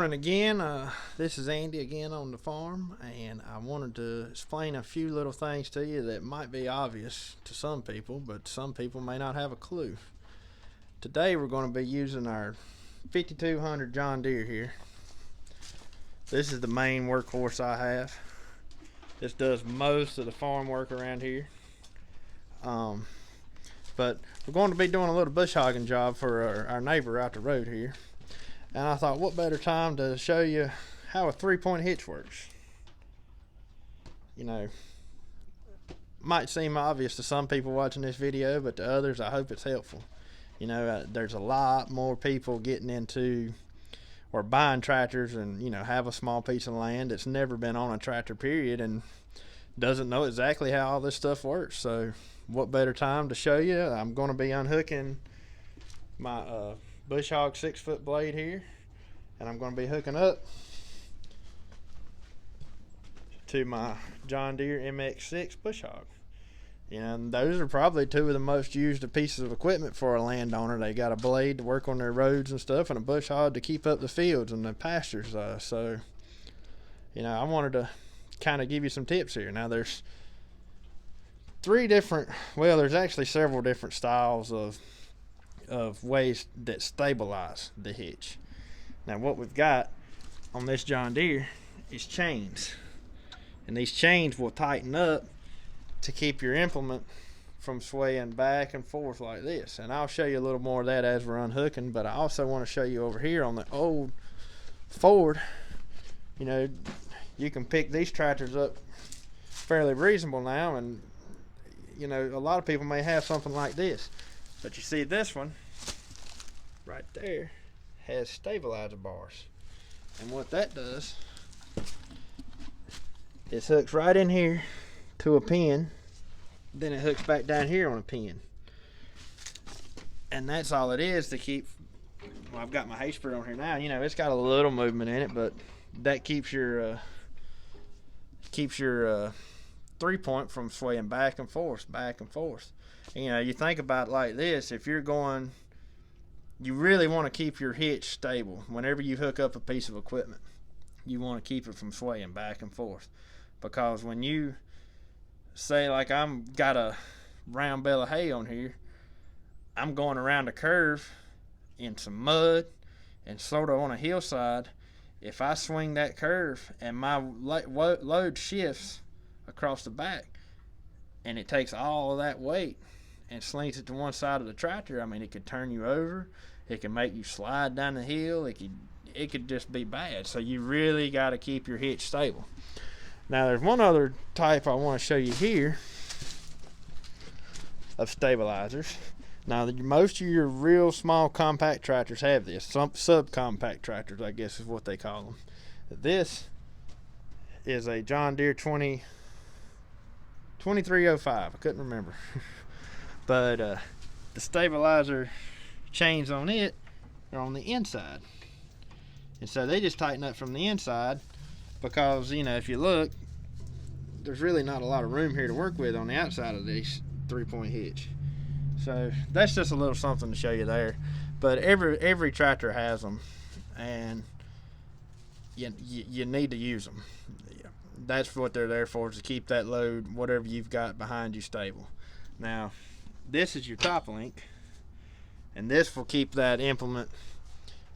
And again, this is Andy again on the farm, and I wanted to explain a few little things to you that might be obvious to some people, but some people may not have a clue. Today, we're going to be using our 5200 John Deere here. This is the main workhorse I have. This does most of the farm work around here. But we're going to be doing a little bush hogging job for our neighbor out the road here. And I thought, what better time to show you how a 3-point hitch works. You know, might seem obvious to some people watching this video, but to others, I hope it's helpful. You know, there's a lot more people getting into or buying tractors and, you know, have a small piece of land that's never been on a tractor period and doesn't know exactly how all this stuff works. So what better time to show you? I'm going to be unhooking my bush hog 6-foot blade here, and I'm going to be hooking up to my John Deere MX6 bush hog. You know, and those are probably two of the most used pieces of equipment for a landowner. They got a blade to work on their roads and stuff, and a bush hog to keep up the fields and the pastures. So, you know, I wanted to kind of give you some tips here. Now, there's there's actually several different styles of ways that stabilize the hitch. Now, what we've got on this John Deere is chains, and these chains will tighten up to keep your implement from swaying back and forth like this. And I'll show you a little more of that as we're unhooking, but I also want to show you over here on the old Ford. You know, you can pick these tractors up fairly reasonable now, and you know, a lot of people may have something like this, but you see this one right there has stabilizer bars, and what that does is hooks right in here to a pin, then it hooks back down here on a pin, and that's all it is to keep. Well, I've got my hay spread on here now. You know, it's got a little movement in it, but that keeps your 3-point from swaying back and forth. And, you know, you think about it like this: if you're going, you really want to keep your hitch stable whenever you hook up a piece of equipment. You want to keep it from swaying back and forth, because when you say, like, I'm got a round bale of hay on here, I'm going around a curve in some mud and sort of on a hillside. If I swing that curve and my load shifts across the back and it takes all of that weight and slings it to one side of the tractor, I mean, it could turn you over, it can make you slide down the hill, it could just be bad. So you really got to keep your hitch stable. Now, there's one other type I want to show you here of stabilizers. Now, most of your real small compact tractors have this. Some subcompact tractors, I guess is what they call them. This is a John Deere 2305. I couldn't remember. But the stabilizer chains on it are on the inside. And so they just tighten up from the inside, because, you know, if you look, there's really not a lot of room here to work with on the outside of this 3-point hitch. So that's just a little something to show you there. But every tractor has them, and you need to use them. That's what they're there for, is to keep that load, whatever you've got behind you, stable. Now, this is your top link, and this will keep that implement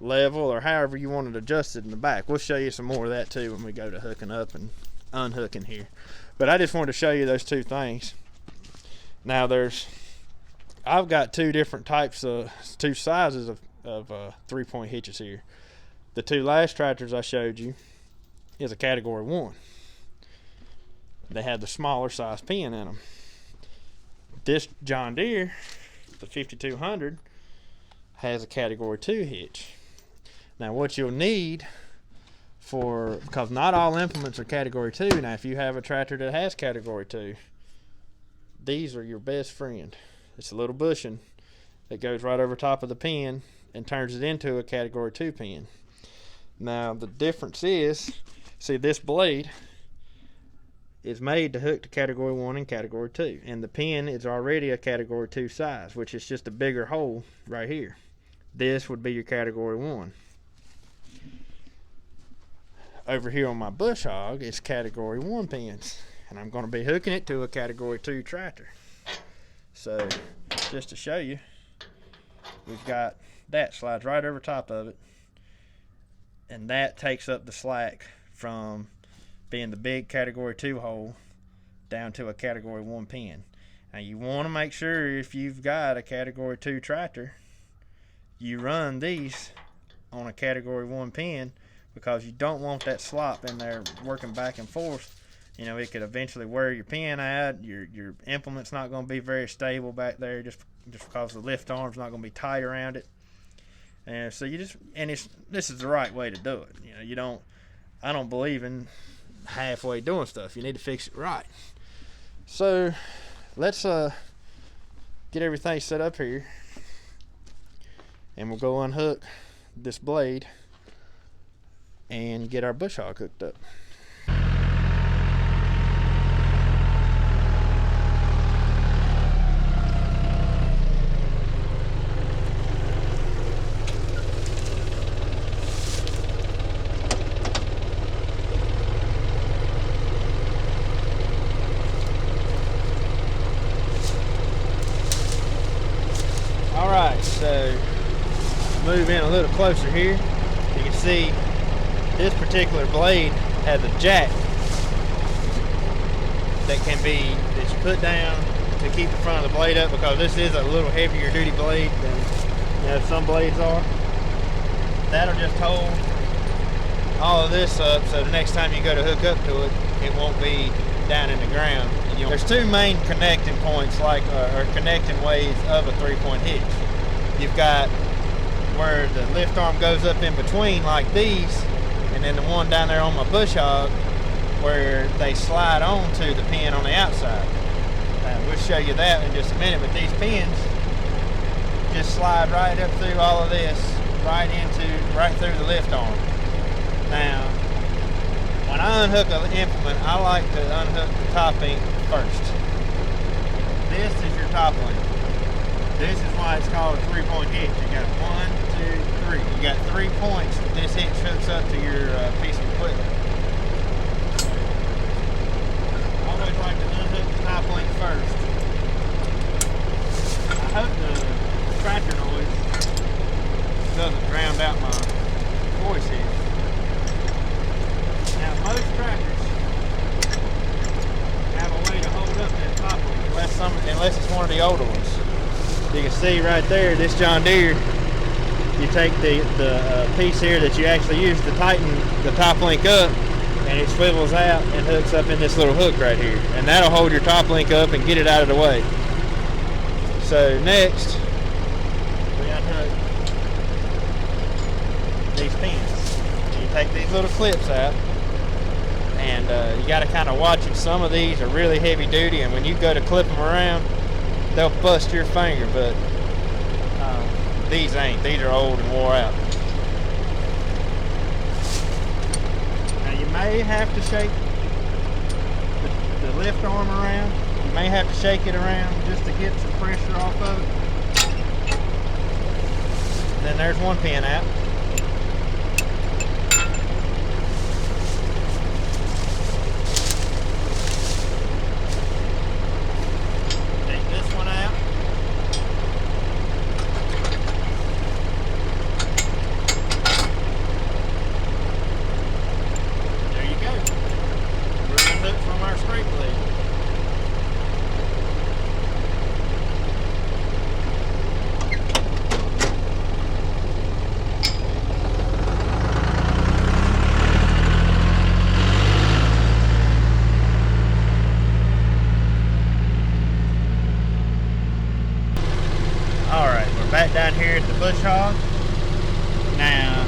level, or however you want it adjusted in the back. We'll show you some more of that too when we go to hooking up and unhooking here. But I just wanted to show you those two things. Now, I've got two different types of, two sizes of 3-point hitches here. The two last tractors I showed you is a category 1. They have the smaller size pin in them. This John Deere, the 5200, has a category 2 hitch. Now, what you'll need because not all implements are category 2. Now, if you have a tractor that has category 2, these are your best friend. It's a little bushing that goes right over top of the pin and turns it into a category 2 pin. Now, the difference is, see, this blade is made to hook to category 1 and category 2, and the pin is already a category 2 size, which is just a bigger hole right here. This would be your category 1. over here on my bush hog is category 1 pins, and I'm going to be hooking it to a category 2 tractor. So just to show you, we've got that slides right over top of it, and that takes up the slack from being the big category 2 hole down to a category 1 pin. Now you want to make sure, if you've got a category 2 tractor, you run these on a category 1 pin, because you don't want that slop in there working back and forth. You know, it could eventually wear your pin out. Your implement's not going to be very stable back there, just because the lift arm's not going to be tight around it. And so this is the right way to do it. You know, I don't believe in halfway doing stuff. You need to fix it right. So let's get everything set up here, and we'll go unhook this blade and get our bush hog hooked up. Alright, so move in a little closer here. You can see this particular blade has a jack that you put down to keep the front of the blade up, because this is a little heavier duty blade than some blades are. That'll just hold all of this up, so the next time you go to hook up to it, it won't be down in the ground. There's two main connecting points, or connecting ways of a 3-point hitch. You've got where the lift arm goes up in between, like these, and then the one down there on my bush hog where they slide onto the pin on the outside. We'll show you that in just a minute, but these pins just slide right up through all of this, right through the lift arm. Now, when I unhook an implement, I like to unhook the top link first. This is your top link. This is why it's called a 3-point hitch. You got 1, 2, 3. You got 3 points that this hitch hooks up to your piece of equipment. I always like to unhook the top link first. I hope the tractor noise doesn't drown out my voice here. Now, most tractors have a way to hold up that top link, unless it's one of the older ones. You can see right there, this John Deere, you take the piece here that you actually use to tighten the top link up, and it swivels out and hooks up in this little hook right here, and that'll hold your top link up and get it out of the way. So next, we unhook these pins. You take these little clips out, and you got to kind of watch it. Some of these are really heavy duty, and when you go to clip them around, they'll bust your finger, but these ain't. These are old and wore out. Now you may have to shake the lift arm around. You may have to shake it around just to get some pressure off of it. Then there's one pin out. Back down here at the bush hog. Now,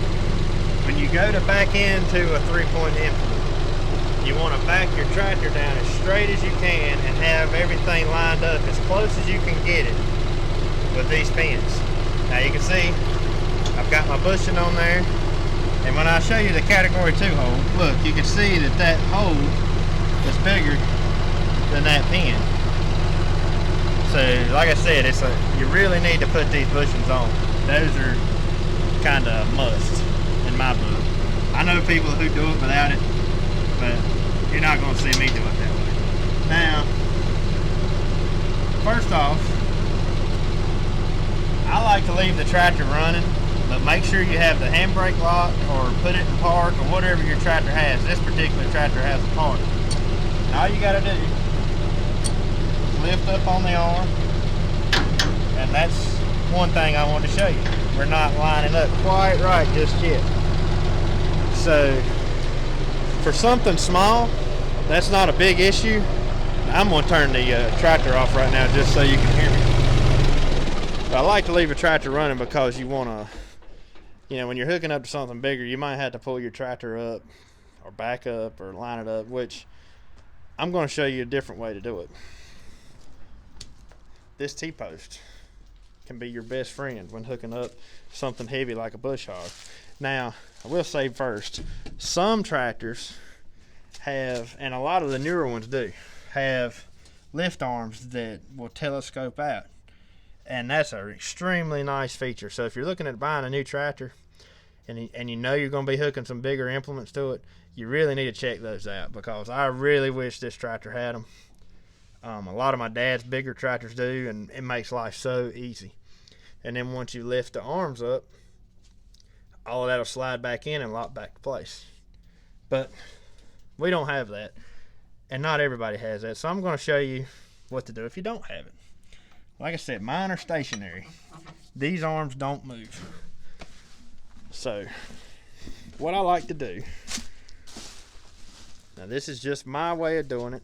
when you go to back into a 3-point implement, you want to back your tractor down as straight as you can and have everything lined up as close as you can get it with these pins. Now you can see I've got my bushing on there, and when I show you the category 2 hole, look, you can see that hole is bigger than that pin. So, like I said, you really need to put these bushings on. Those are kind of a must in my book. I know people who do it without it, but you're not going to see me do it that way. Now, first off, I like to leave the tractor running, but make sure you have the handbrake locked or put it in park or whatever your tractor has. This particular tractor has a park. And all you got to do is lift up on the arm, and that's one thing I wanted to show you. We're not lining up quite right just yet. So for something small, that's not a big issue. I'm going to turn the tractor off right now just so you can hear me. But I like to leave a tractor running because you want to, you know, when you're hooking up to something bigger, you might have to pull your tractor up or back up or line it up, which I'm going to show you a different way to do it. This T-post can be your best friend when hooking up something heavy like a bush hog. Now, I will say first, some tractors have, and a lot of the newer ones do, have lift arms that will telescope out. And that's an extremely nice feature. So if you're looking at buying a new tractor and you know you're going to be hooking some bigger implements to it, you really need to check those out, because I really wish this tractor had them. A lot of my dad's bigger tractors do, and it makes life so easy. And then once you lift the arms up, all of that will slide back in and lock back to place. But we don't have that, and not everybody has that. So I'm going to show you what to do if you don't have it. Like I said, mine are stationary. These arms don't move. So what I like to do, now this is just my way of doing it,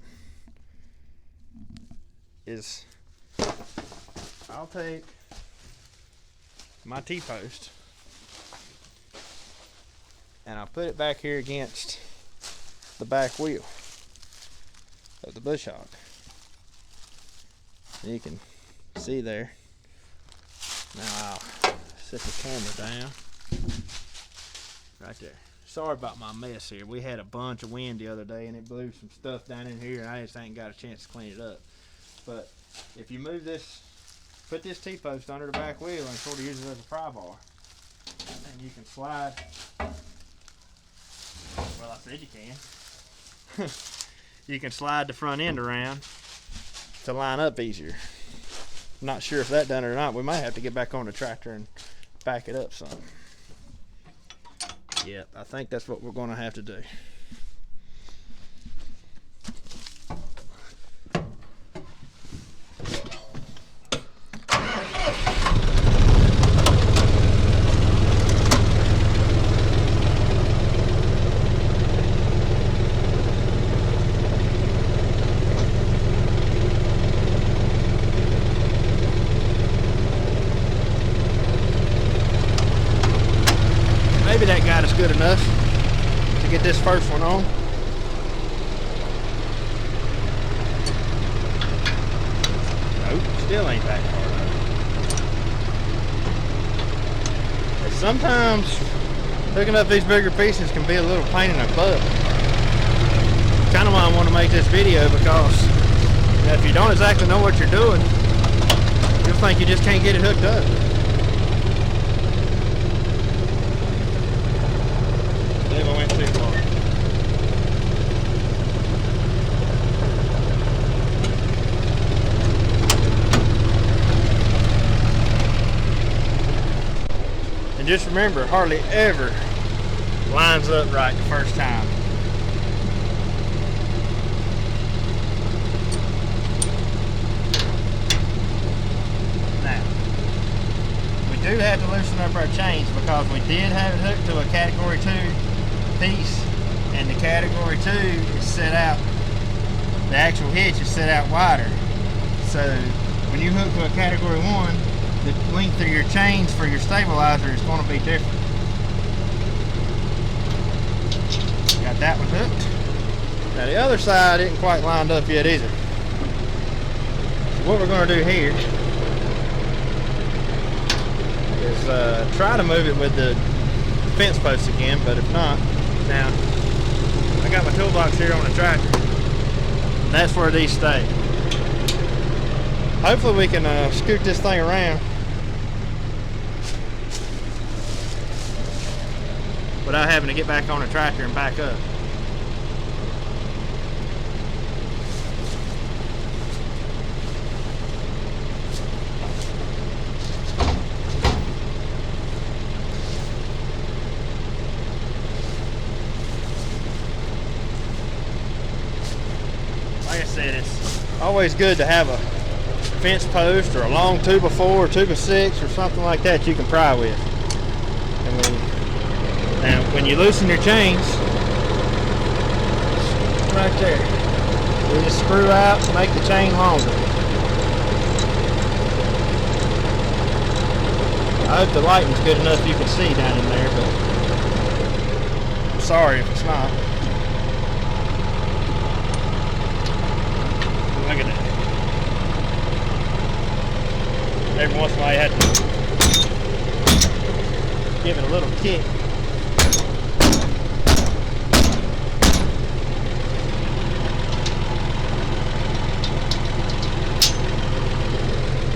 is I'll take my T-post and I'll put it back here against the back wheel of the bush hog. You can see there. Now I'll set the camera down right there. Sorry about my mess here. We had a bunch of wind the other day and it blew some stuff down in here, and I just ain't got a chance to clean it up. But if you move this, put this T-post under the back wheel and sort of use it as a pry bar, and you can slide. Well, I said you can. You can slide the front end around to line up easier. I'm not sure if that done it or not. We might have to get back on the tractor and back it up some. Yep, I think that's what we're going to have to do. Maybe that got us good enough to get this first one on. Nope, still ain't that far up. And sometimes hooking up these bigger pieces can be a little pain in the butt. Kind of why I want to make this video, because if you don't exactly know what you're doing, you'll think you just can't get it hooked up. I went too far. And just remember, hardly ever lines up right the first time. Now, we do have to loosen up our chains, because we did have it hooked to a Category 2 piece, and the Category 2 is set out, the actual hitch is set out wider. So when you hook to a Category 1, the length of your chains for your stabilizer is going to be different. Got that one hooked. Now the other side isn't quite lined up yet either. So what we're going to do here is try to move it with the fence post again, but if not, now I got my toolbox here on the tractor, and that's where these stay. Hopefully we can scoot this thing around without having to get back on the tractor and back up. Like I said, it's always good to have a fence post or a long 2x4 or 2x6 or something like that you can pry with. And when you loosen your chains, right there, you just screw out to make the chain longer. I hope the lighting's good enough you can see down in there, but I'm sorry if it's not. Look at that. Every once in a while you have to give it a little kick.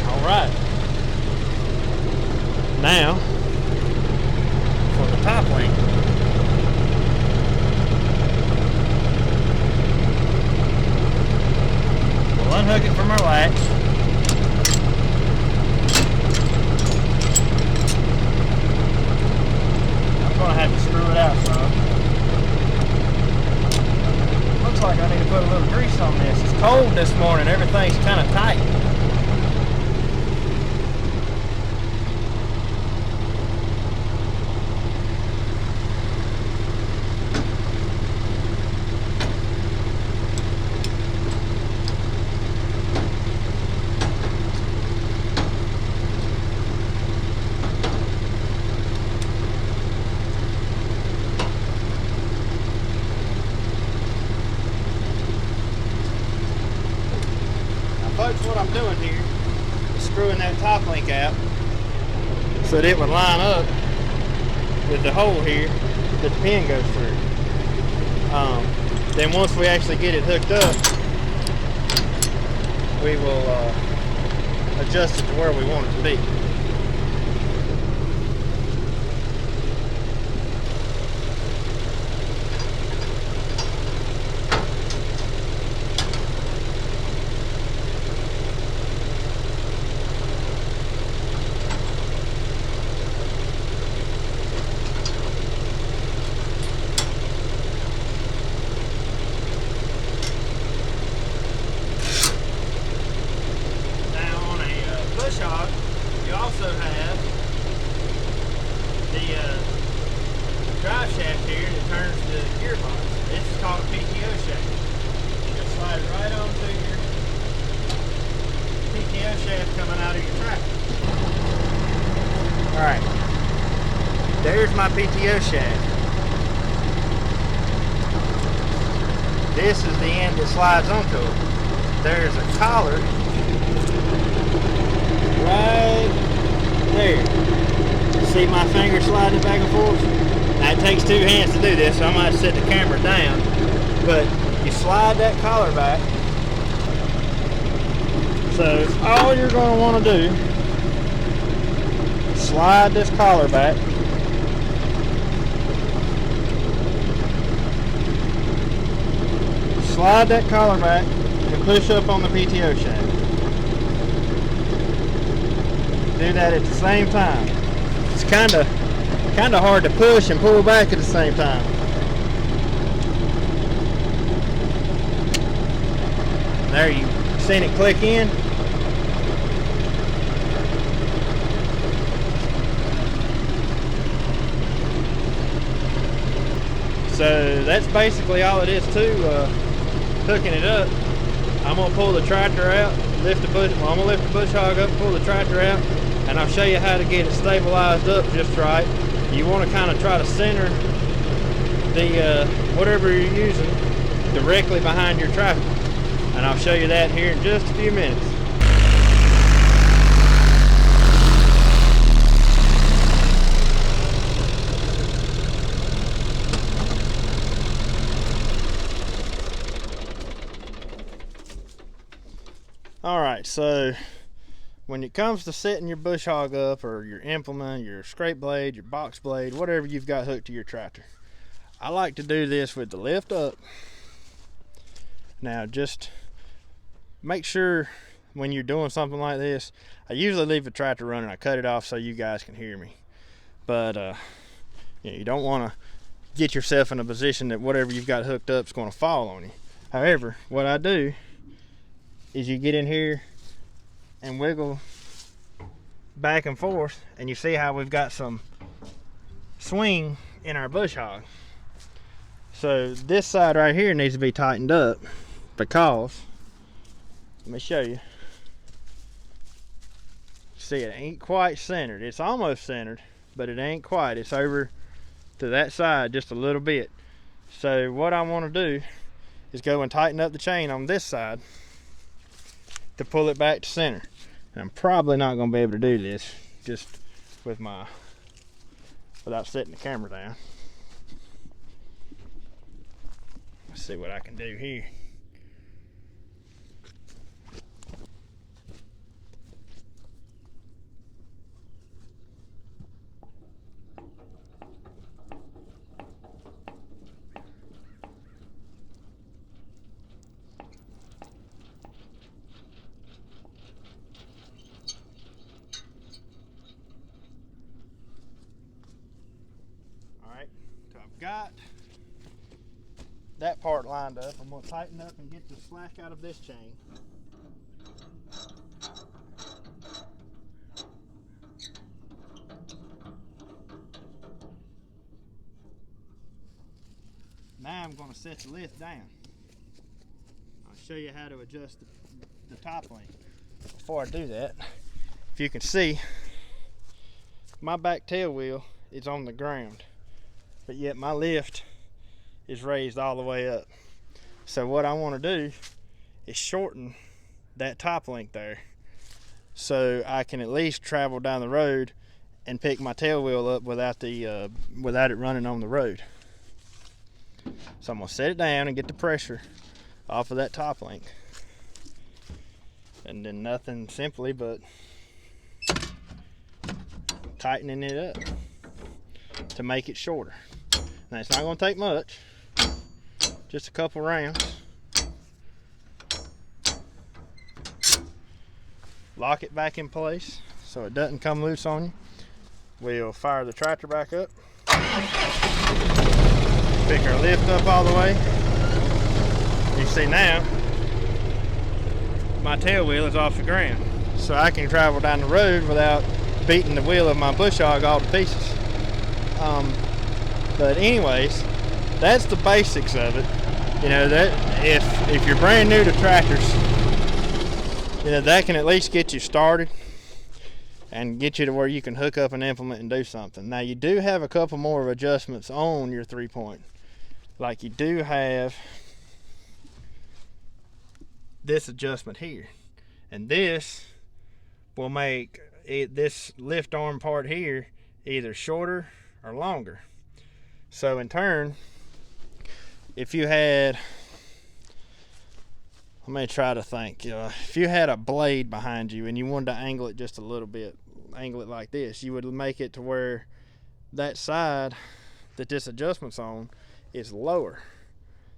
Alright. Now, for the top link. We'll unhook it from our latch. I'm going to have to screw it out some. Looks like I need to put a little grease on this. It's cold this morning. Everything's kind of tight. Folks, what I'm doing here is screwing that top link out so that it would line up with the hole here that the pin goes through. Then once we actually get it hooked up, we will adjust it to where we want it to be. You also have the drive shaft here that turns the gearbox. This is called a PTO shaft. You'll slide it right onto your PTO shaft coming out of your tractor. Alright, there's my PTO shaft. This is the end that slides onto it. There's a collar right there. See my finger sliding back and forth? Now it takes two hands to do this, so I might set the camera down. But you slide that collar back. So all you're going to want to do, slide this collar back. Slide that collar back and push up on the PTO shaft. Do that at the same time. It's kind of hard to push and pull back at the same time. There, you seen it click in. So that's basically all it is to hooking it up. I'm gonna pull the tractor out, I'm gonna lift the bush hog up, pull the tractor out, and I'll show you how to get it stabilized up just right. You want to kind of try to center the whatever you're using directly behind your tractor, and I'll show you that here in just a few minutes. Alright, so when it comes to setting your bush hog up, or your implement, your scrape blade, your box blade, whatever you've got hooked to your tractor, I like to do this with the lift up. Now just make sure when you're doing something like this, I usually leave the tractor running. I cut it off so you guys can hear me, but you don't want to get yourself in a position that whatever you've got hooked up is going to fall on you. However, what I do is you get in here and wiggle back and forth, and you see how we've got some swing in our bush hog. So this side right here needs to be tightened up, because let me show you. See, it ain't quite centered. It's almost centered, but it ain't quite. It's over to that side just a little bit. So what I want to do is go and tighten up the chain on this side to pull it back to center. And I'm probably not going to be able to do this just with without setting the camera down. Let's see what I can do here. So I've got that part lined up. I'm going to tighten up and get the slack out of this chain. Now I'm going to set the lift down. I'll show you how to adjust the top link. Before I do that, if you can see, my back tail wheel is on the ground, but yet my lift is raised all the way up. So what I want to do is shorten that top link there, so I can at least travel down the road and pick my tail wheel up without it running on the road. So I'm going to set it down and get the pressure off of that top link, and then nothing simply but tightening it up to make it shorter. Now it's not going to take much, just a couple rounds. Lock it back in place so it doesn't come loose on you. We'll fire the tractor back up, pick our lift up all the way. You see now my tail wheel is off the ground, so I can travel down the road without beating the wheel of my bush hog all to pieces. But anyways, that's the basics of it. You know, that if you're brand new to tractors, you know, that can at least get you started and get you to where you can hook up an implement and do something. Now you do have a couple more adjustments on your 3-point. Like you do have this adjustment here, and this will make this lift arm part here either shorter or longer. So in turn, if you had, let me try to think, if you had a blade behind you and you wanted to angle it just a little bit, angle it like this, you would make it to where that side that this adjustment's on is lower.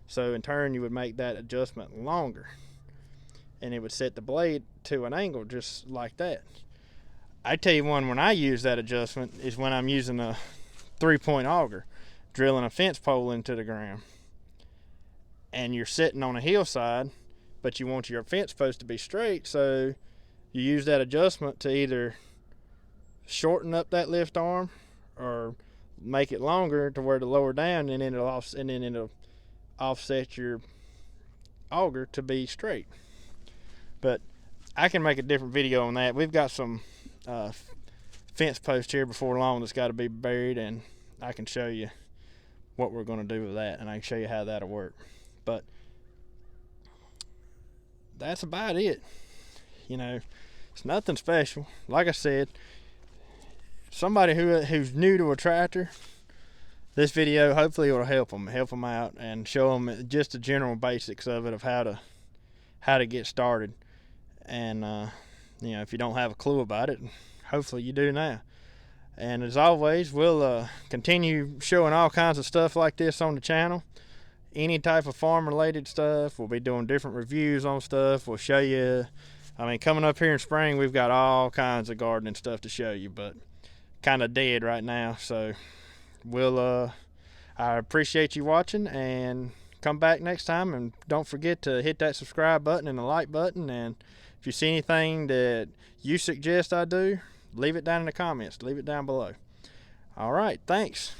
So in turn, you would make that adjustment longer, and it would set the blade to an angle just like that. I tell you one, when I use that adjustment is when I'm using a 3-point auger, drilling a fence pole into the ground, and you're sitting on a hillside, but you want your fence post to be straight, so you use that adjustment to either shorten up that lift arm or make it longer to where to lower down, and then it'll offset your auger to be straight. But I can make a different video on that. We've got some fence post here before long that's got to be buried, and I can show you what we're going to do with that, and I can show you how that'll work. But that's about it. You know, it's nothing special. Like I said, somebody who's new to a tractor, this video hopefully will help them out and show them just the general basics of it, of how to get started. And You know, if you don't have a clue about it, hopefully you do now. And as always, we'll continue showing all kinds of stuff like this on the channel. Any type of farm related stuff. We'll be doing different reviews on stuff. We'll show you, I mean, coming up here in spring, we've got all kinds of gardening stuff to show you, but kind of dead right now. So we'll I appreciate you watching, and come back next time, and don't forget to hit that subscribe button and the like button. And if you see anything that you suggest I do, leave it down in the comments. Leave it down below. All right, thanks.